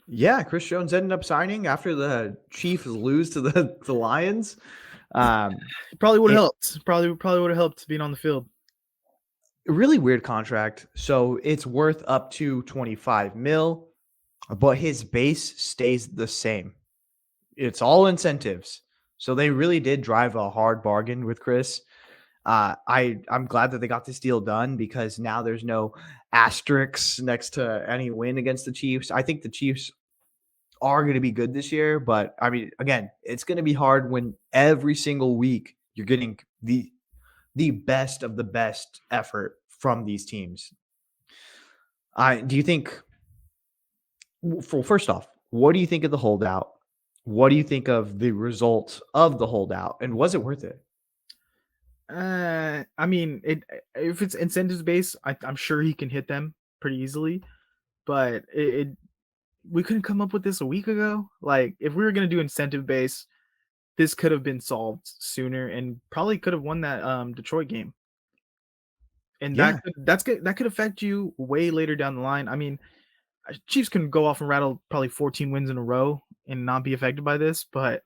Yeah, Chris Jones ended up signing after the Chiefs lose to the Lions. Um, It probably would have it helped. Probably would have helped being on the field. really weird contract. So it's worth up to 25 mil, but his base stays the same. It's all incentives. So they really did drive a hard bargain with Chris. I'm glad that they got this deal done because now there's no asterisks next to any win against the Chiefs. I think the Chiefs are going to be good this year, but I mean, again, it's going to be hard when every single week you're getting the best of the best effort from these teams. I do you think for first off, what do you think of the holdout? What do you think of the result of the holdout, and was it worth it? I mean, it if it's incentives based, I'm sure he can hit them pretty easily. But we couldn't come up with this a week ago. Like, if we were gonna do incentive based, this could have been solved sooner and probably could have won that Detroit game. And Yeah, that could affect you way later down the line. I mean, Chiefs can go off and rattle probably 14 wins in a row and not be affected by this, but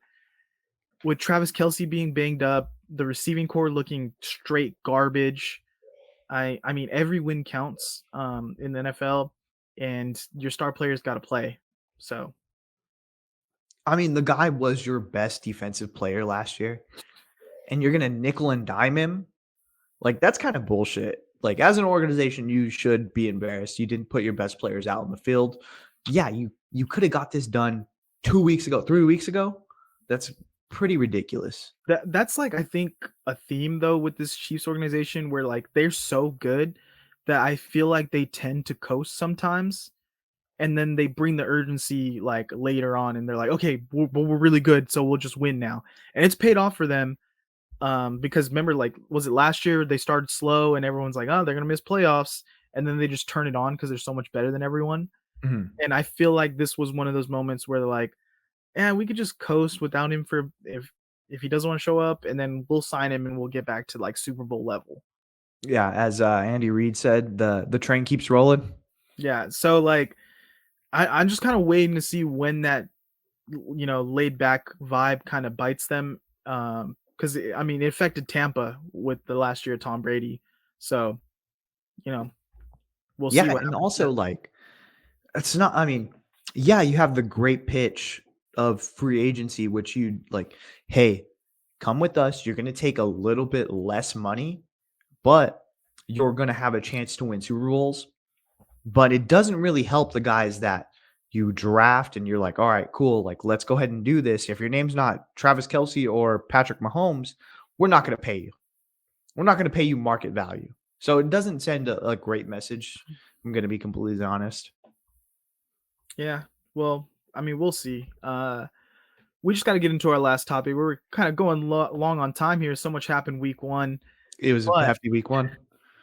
with Travis Kelsey being banged up, the receiving core looking straight garbage. I mean every win counts in the NFL, and your star players got to play. So I mean, the guy was your best defensive player last year, and you're gonna nickel and dime him. Like, that's kind of bullshit. Like, as an organization, you should be embarrassed. You didn't put your best players out in the field. Yeah, you could have got this done 2 weeks ago, 3 weeks ago. That's pretty ridiculous. that's like I think a theme though with this Chiefs organization where like they're so good that I feel like they tend to coast sometimes, and then they bring the urgency like later on, and they're like, okay, we're really good, so we'll just win now, and it's paid off for them. Because remember, like, was it last year they started slow and everyone's like, oh, they're gonna miss playoffs, and then they just turn it on because they're so much better than everyone. Mhm. And I feel like this was one of those moments where they're like, yeah, we could just coast without him for if he doesn't want to show up, and then we'll sign him and we'll get back to like Super Bowl level. Yeah, as, Andy Reid said, the train keeps rolling. Yeah, so like I'm just kind of waiting to see when that laid back vibe kind of bites them. Because I mean, it affected Tampa with the last year of Tom Brady, so you know we'll see Yeah, what and happens there. also, like, it's not I mean, yeah, you have the great pitch of free agency, which you like, "Hey, come with us. You're gonna take a little bit less money, but you're gonna have a chance to win Super Bowls." But it doesn't really help the guys that you draft and you're like, "All right, cool. Like, let's go ahead and do this. If your name's not Travis Kelsey or Patrick Mahomes, we're not gonna pay you. We're not gonna pay you market value." So it doesn't send a great message. I'm gonna be completely honest. Yeah, well, I mean, we'll see. We just got to get into our last topic. We're kind of going long on time here. So much happened week one, It was a but hefty week 1.